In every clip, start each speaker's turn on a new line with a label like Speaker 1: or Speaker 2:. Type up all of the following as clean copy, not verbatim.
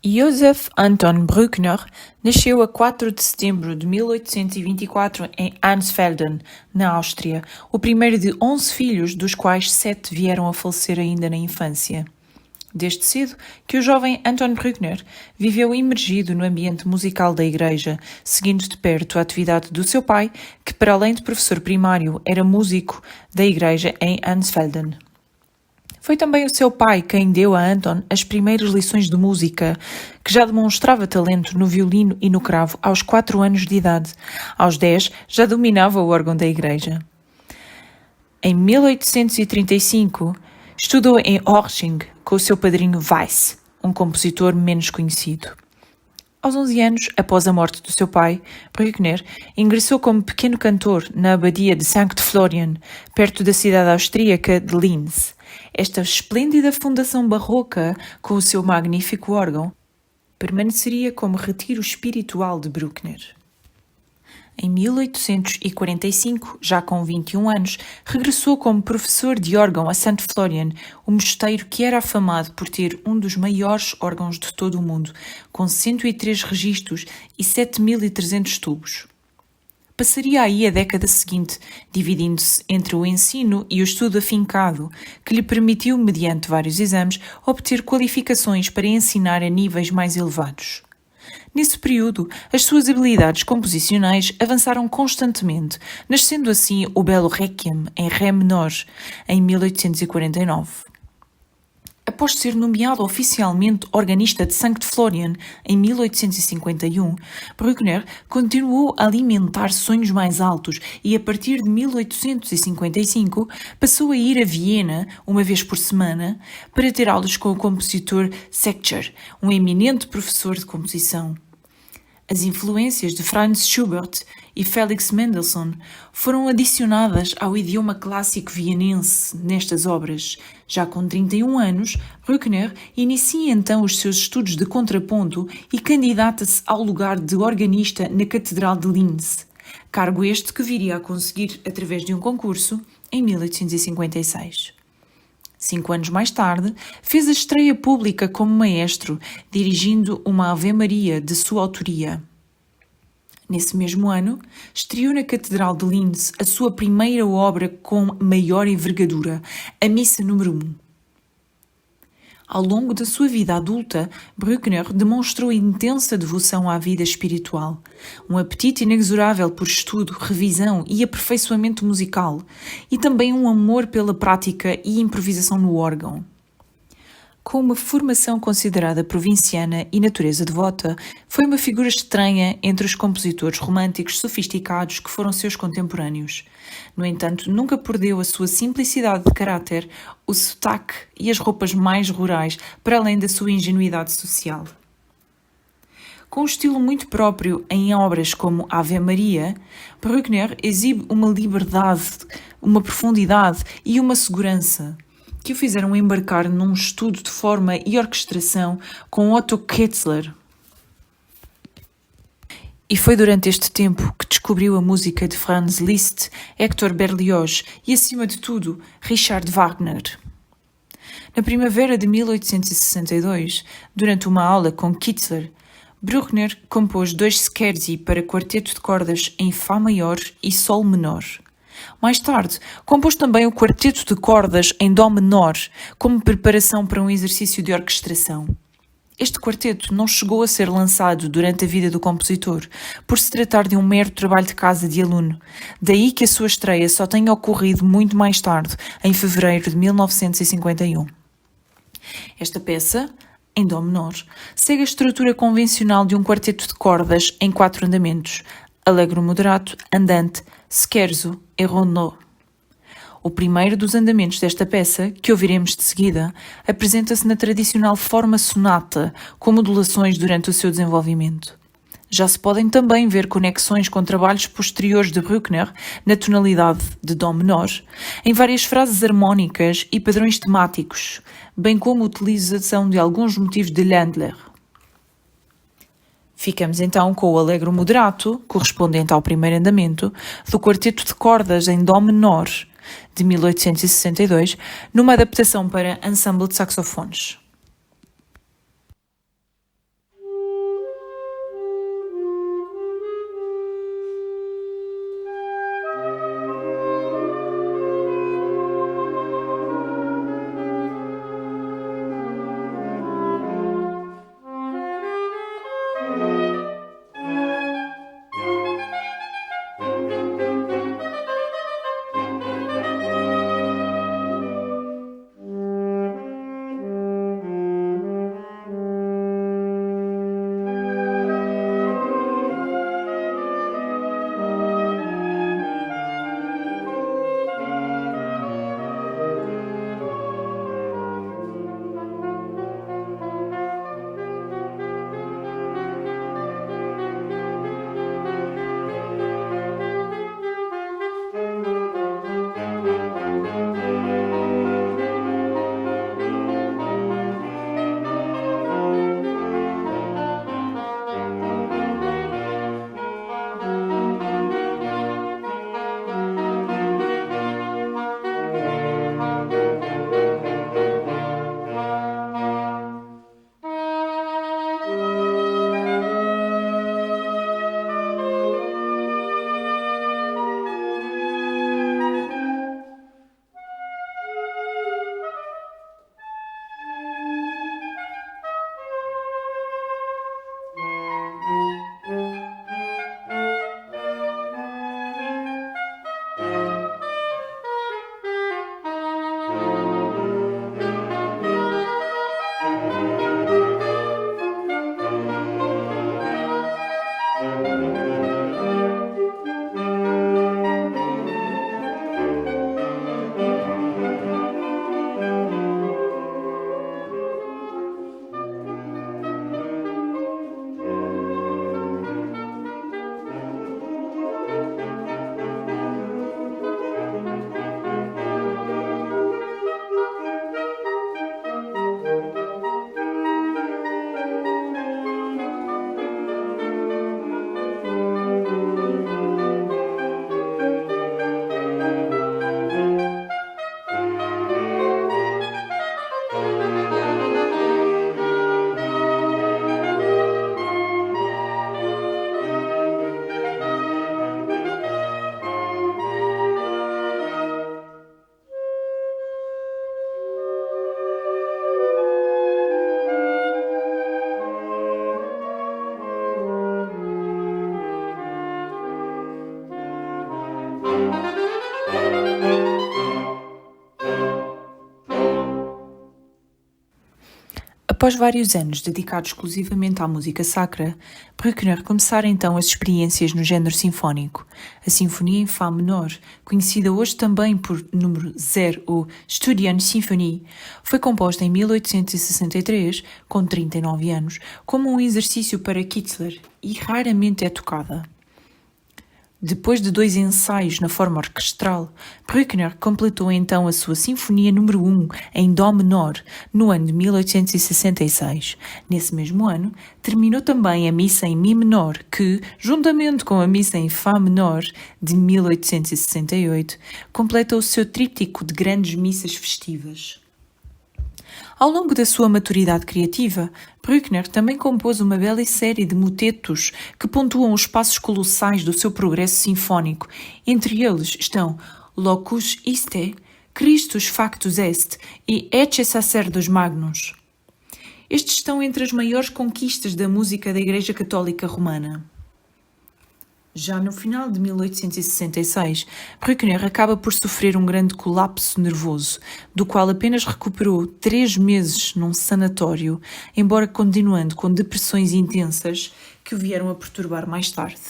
Speaker 1: Joseph Anton Bruckner nasceu a 4 de setembro de 1824 em Ansfelden, na Áustria, o primeiro de 11 filhos, dos quais 7 vieram a falecer ainda na infância. Desde cedo que o jovem Anton Bruckner viveu imergido no ambiente musical da igreja, seguindo de perto a atividade do seu pai, que para além de professor primário era músico da igreja em Ansfelden. Foi também o seu pai quem deu a Anton as primeiras lições de música, que já demonstrava talento no violino e no cravo aos 4 anos de idade. Aos 10 já dominava o órgão da igreja. Em 1835, estudou em Orching com o seu padrinho Weiss, um compositor menos conhecido. Aos 11 anos, após a morte do seu pai, Bruckner ingressou como pequeno cantor na abadia de Sankt Florian, perto da cidade austríaca de Linz. Esta esplêndida fundação barroca, com o seu magnífico órgão, permaneceria como retiro espiritual de Bruckner. Em 1845, já com 21 anos, regressou como professor de órgão a St. Florian, um mosteiro que era afamado por ter um dos maiores órgãos de todo o mundo, com 103 registros e 7.300 tubos. Passaria aí a década seguinte, dividindo-se entre o ensino e o estudo afincado, que lhe permitiu, mediante vários exames, obter qualificações para ensinar a níveis mais elevados. Nesse período, as suas habilidades composicionais avançaram constantemente, nascendo assim o belo Requiem em Ré menor, em 1849. Após ser nomeado oficialmente organista de Sankt Florian em 1851, Bruckner continuou a alimentar sonhos mais altos e, a partir de 1855, passou a ir a Viena uma vez por semana para ter aulas com o compositor Sechter, um eminente professor de composição. As influências de Franz Schubert e Felix Mendelssohn foram adicionadas ao idioma clássico vienense nestas obras. Já com 31 anos, Bruckner inicia então os seus estudos de contraponto e candidata-se ao lugar de organista na Catedral de Linz, cargo este que viria a conseguir através de um concurso em 1856. 5 anos mais tarde, fez a estreia pública como maestro, dirigindo uma Ave-Maria de sua autoria. Nesse mesmo ano, estreou na Catedral de Linz a sua primeira obra com maior envergadura, a Missa número 1. Ao longo da sua vida adulta, Bruckner demonstrou intensa devoção à vida espiritual, um apetite inexorável por estudo, revisão e aperfeiçoamento musical, e também um amor pela prática e improvisação no órgão. Com uma formação considerada provinciana e natureza devota, foi uma figura estranha entre os compositores românticos sofisticados que foram seus contemporâneos. No entanto, nunca perdeu a sua simplicidade de caráter, o sotaque e as roupas mais rurais, para além da sua ingenuidade social. Com um estilo muito próprio em obras como Ave Maria, Bruckner exibe uma liberdade, uma profundidade e uma segurança que o fizeram embarcar num estudo de forma e orquestração com Otto Ketzler. E foi durante este tempo que descobriu a música de Franz Liszt, Hector Berlioz e, acima de tudo, Richard Wagner. Na primavera de 1862, durante uma aula com Ketzler, Bruckner compôs 2 scherzi para quarteto de cordas em Fá maior e Sol menor. Mais tarde, compôs também o quarteto de cordas em Dó menor, como preparação para um exercício de orquestração. Este quarteto não chegou a ser lançado durante a vida do compositor, por se tratar de um mero trabalho de casa de aluno. Daí que a sua estreia só tenha ocorrido muito mais tarde, em fevereiro de 1951. Esta peça, em Dó menor, segue a estrutura convencional de um quarteto de cordas em 4 andamentos: Allegro moderato, andante, scherzo e rondó. O primeiro dos andamentos desta peça, que ouviremos de seguida, apresenta-se na tradicional forma sonata, com modulações durante o seu desenvolvimento. Já se podem também ver conexões com trabalhos posteriores de Bruckner, na tonalidade de Dó menor, em várias frases harmónicas e padrões temáticos, bem como a utilização de alguns motivos de Ländler. Ficamos então com o Allegro moderato, correspondente ao primeiro andamento, do quarteto de cordas em Dó menor, de 1862, numa adaptação para ensemble de saxofones. Após vários anos dedicados exclusivamente à música sacra, Bruckner começara então as experiências no género sinfónico. A Sinfonia em Fá menor, conhecida hoje também por número 0 ou Studien-Sinfonie, foi composta em 1863, com 39 anos, como um exercício para Kitzler e raramente é tocada. Depois de 2 ensaios na forma orquestral, Bruckner completou então a sua Sinfonia número 1 em Dó menor, no ano de 1866. Nesse mesmo ano, terminou também a Missa em Mi menor, que, juntamente com a Missa em Fá menor, de 1868, completa o seu tríptico de grandes missas festivas. Ao longo da sua maturidade criativa, Bruckner também compôs uma bela série de motetos que pontuam os passos colossais do seu progresso sinfónico. Entre eles estão Locus Iste, Christus Factus Est e Ecce Sacerdos Magnus. Estes estão entre as maiores conquistas da música da Igreja Católica Romana. Já no final de 1866, Bruckner acaba por sofrer um grande colapso nervoso, do qual apenas recuperou 3 meses num sanatório, embora continuando com depressões intensas que o vieram a perturbar mais tarde.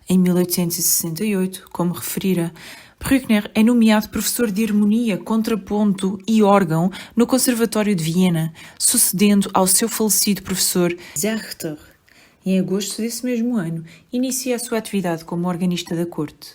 Speaker 1: Em 1868, como referira, Bruckner é nomeado professor de harmonia, contraponto e órgão no Conservatório de Viena, sucedendo ao seu falecido professor Zerchter. Em agosto desse mesmo ano, inicia a sua atividade como organista da corte.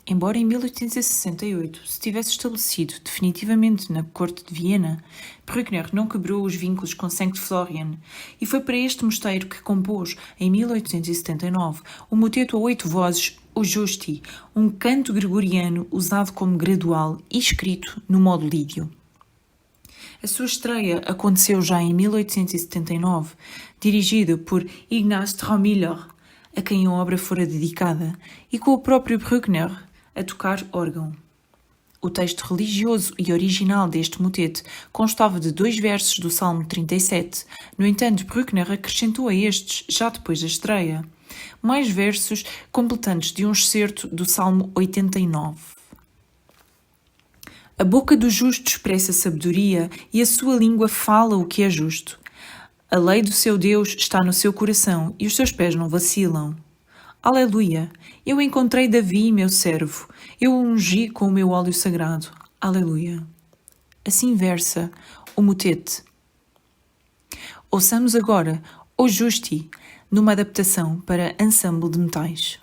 Speaker 1: Embora em 1868 se tivesse estabelecido definitivamente na corte de Viena, Bruckner não quebrou os vínculos com Sankt Florian e foi para este mosteiro que compôs, em 1879, o moteto a 8 vozes O Justi, um canto gregoriano usado como gradual e escrito no modo lídio. A sua estreia aconteceu já em 1879, dirigida por Ignaz Traummiller, a quem a obra fora dedicada, e com o próprio Bruckner a tocar órgão. O texto religioso e original deste moteto constava de 2 versos do Salmo 37. No entanto, Bruckner acrescentou a estes, já depois da estreia, mais versos completantes de um excerto do Salmo 89. A boca do justo expressa sabedoria e a sua língua fala o que é justo. A lei do seu Deus está no seu coração e os seus pés não vacilam. Aleluia! Eu encontrei Davi, meu servo. Eu o ungi com o meu óleo sagrado. Aleluia! Assim versa o motete. Ouçamos agora O Justi, numa adaptação para ensemble de metais.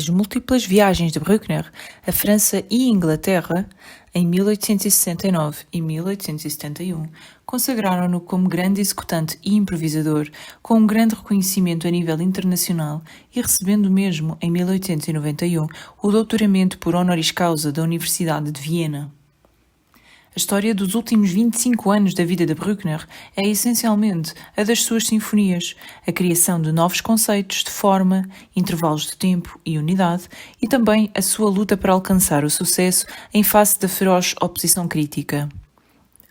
Speaker 1: As múltiplas viagens de Bruckner à França e Inglaterra, em 1869 e 1871, consagraram-no como grande executante e improvisador, com um grande reconhecimento a nível internacional e recebendo mesmo, em 1891, o doutoramento por honoris causa da Universidade de Viena. A história dos últimos 25 anos da vida de Bruckner é essencialmente a das suas sinfonias, a criação de novos conceitos de forma, intervalos de tempo e unidade, e também a sua luta para alcançar o sucesso em face da feroz oposição crítica.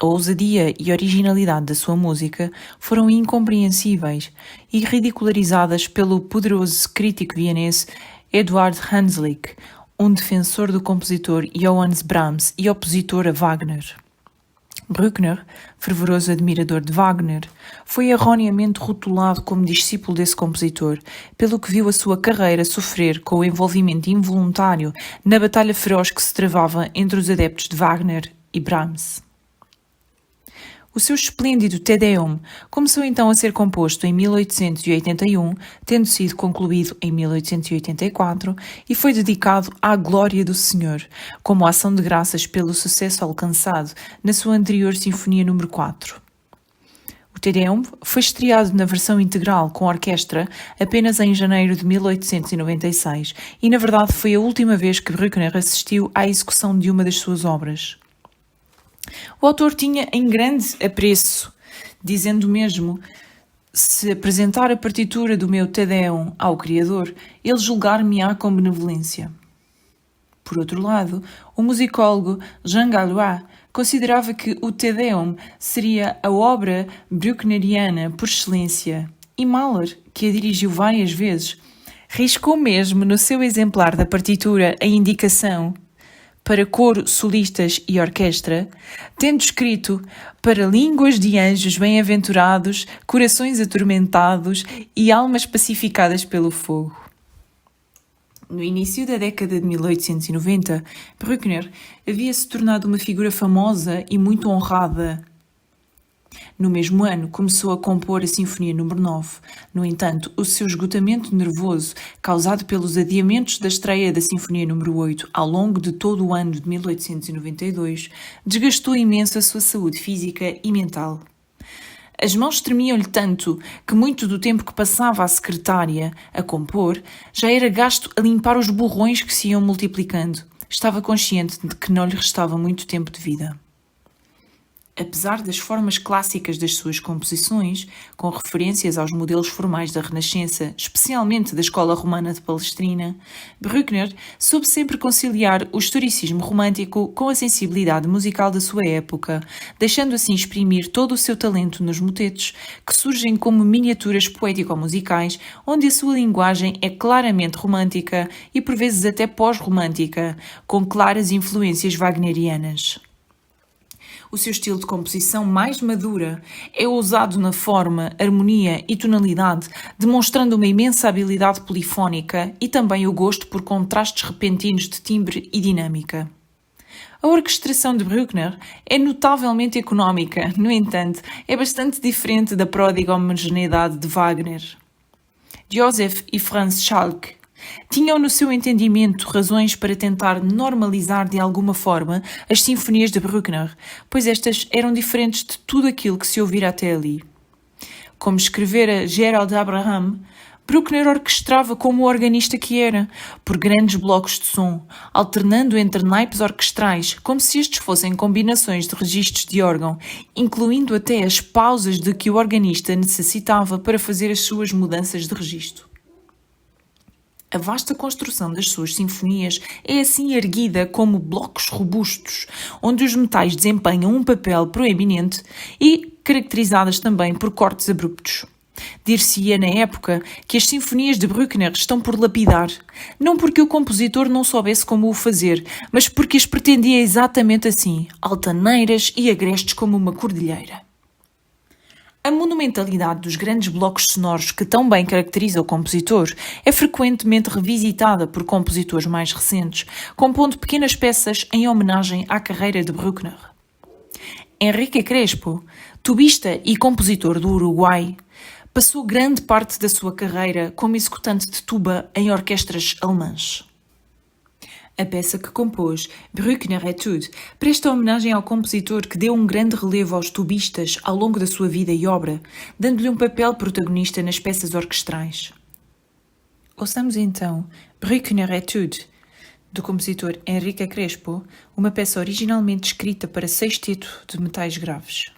Speaker 1: A ousadia e originalidade da sua música foram incompreensíveis e ridicularizadas pelo poderoso crítico vienense Eduard Hanslick, um defensor do compositor Johannes Brahms e opositor a Wagner. Bruckner, fervoroso admirador de Wagner, foi erroneamente rotulado como discípulo desse compositor, pelo que viu a sua carreira sofrer com o envolvimento involuntário na batalha feroz que se travava entre os adeptos de Wagner e Brahms. O seu esplêndido Te Deum começou então a ser composto em 1881, tendo sido concluído em 1884, e foi dedicado à glória do Senhor, como ação de graças pelo sucesso alcançado na sua anterior Sinfonia número 4. O Te Deum foi estreado na versão integral com orquestra apenas em janeiro de 1896 e, na verdade, foi a última vez que Bruckner assistiu à execução de uma das suas obras. O autor tinha em grande apreço, dizendo mesmo: se apresentar a partitura do meu Te Deum ao Criador, ele julgar-me-á com benevolência. Por outro lado, o musicólogo Jean Gallois considerava que o Te Deum seria a obra bruckneriana por excelência, e Mahler, que a dirigiu várias vezes, riscou mesmo no seu exemplar da partitura a indicação para coro, solistas e orquestra, tendo escrito para línguas de anjos bem-aventurados, corações atormentados e almas pacificadas pelo fogo. No início da década de 1890, Bruckner havia-se tornado uma figura famosa e muito honrada. No mesmo ano, começou a compor a Sinfonia número 9. No entanto, o seu esgotamento nervoso, causado pelos adiamentos da estreia da Sinfonia número 8 ao longo de todo o ano de 1892, desgastou imenso a sua saúde física e mental. As mãos tremiam-lhe tanto que muito do tempo que passava à secretária a compor já era gasto a limpar os borrões que se iam multiplicando. Estava consciente de que não lhe restava muito tempo de vida. Apesar das formas clássicas das suas composições, com referências aos modelos formais da Renascença, especialmente da escola romana de Palestrina, Bruckner soube sempre conciliar o historicismo romântico com a sensibilidade musical da sua época, deixando assim exprimir todo o seu talento nos motetes, que surgem como miniaturas poético-musicais, onde a sua linguagem é claramente romântica e por vezes até pós-romântica, com claras influências wagnerianas. O seu estilo de composição mais madura é ousado na forma, harmonia e tonalidade, demonstrando uma imensa habilidade polifónica e também o gosto por contrastes repentinos de timbre e dinâmica. A orquestração de Bruckner é notavelmente económica, no entanto, é bastante diferente da pródiga homogeneidade de Wagner. Joseph e Franz Schalk tinham no seu entendimento razões para tentar normalizar de alguma forma as sinfonias de Bruckner, pois estas eram diferentes de tudo aquilo que se ouvira até ali. Como escrevera Gerald Abraham, Bruckner orquestrava como o organista que era, por grandes blocos de som, alternando entre naipes orquestrais, como se estes fossem combinações de registros de órgão, incluindo até as pausas de que o organista necessitava para fazer as suas mudanças de registro. A vasta construção das suas sinfonias é assim erguida como blocos robustos, onde os metais desempenham um papel proeminente e caracterizadas também por cortes abruptos. Dir-se-ia na época que as sinfonias de Bruckner estão por lapidar, não porque o compositor não soubesse como o fazer, mas porque as pretendia exatamente assim, altaneiras e agrestes como uma cordilheira. A monumentalidade dos grandes blocos sonoros que tão bem caracteriza o compositor é frequentemente revisitada por compositores mais recentes, compondo pequenas peças em homenagem à carreira de Bruckner. Enrique Crespo, tubista e compositor do Uruguai, Passou grande parte da sua carreira como executante de tuba em orquestras alemãs. A peça que compôs, Bruckner Etude, presta homenagem ao compositor que deu um grande relevo aos tubistas ao longo da sua vida e obra, dando-lhe um papel protagonista nas peças orquestrais. Ouçamos então Bruckner Etude, do compositor Enrique Crespo, uma peça originalmente escrita para sexteto de metais graves.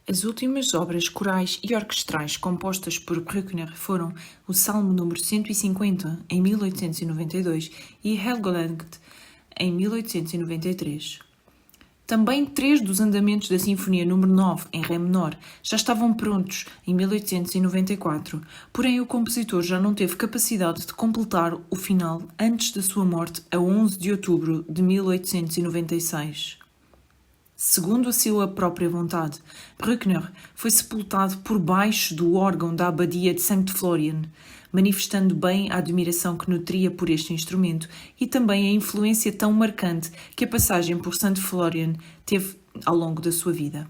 Speaker 1: As últimas obras corais e orquestrais compostas por Bruckner foram o Salmo número 150, em 1892, e Helgoland, em 1893. Também 3 dos andamentos da Sinfonia número 9, em Ré menor, já estavam prontos em 1894, porém o compositor já não teve capacidade de completar o final antes da sua morte a 11 de outubro de 1896. Segundo a sua própria vontade, Bruckner foi sepultado por baixo do órgão da abadia de St. Florian, manifestando bem a admiração que nutria por este instrumento e também a influência tão marcante que a passagem por St. Florian teve ao longo da sua vida.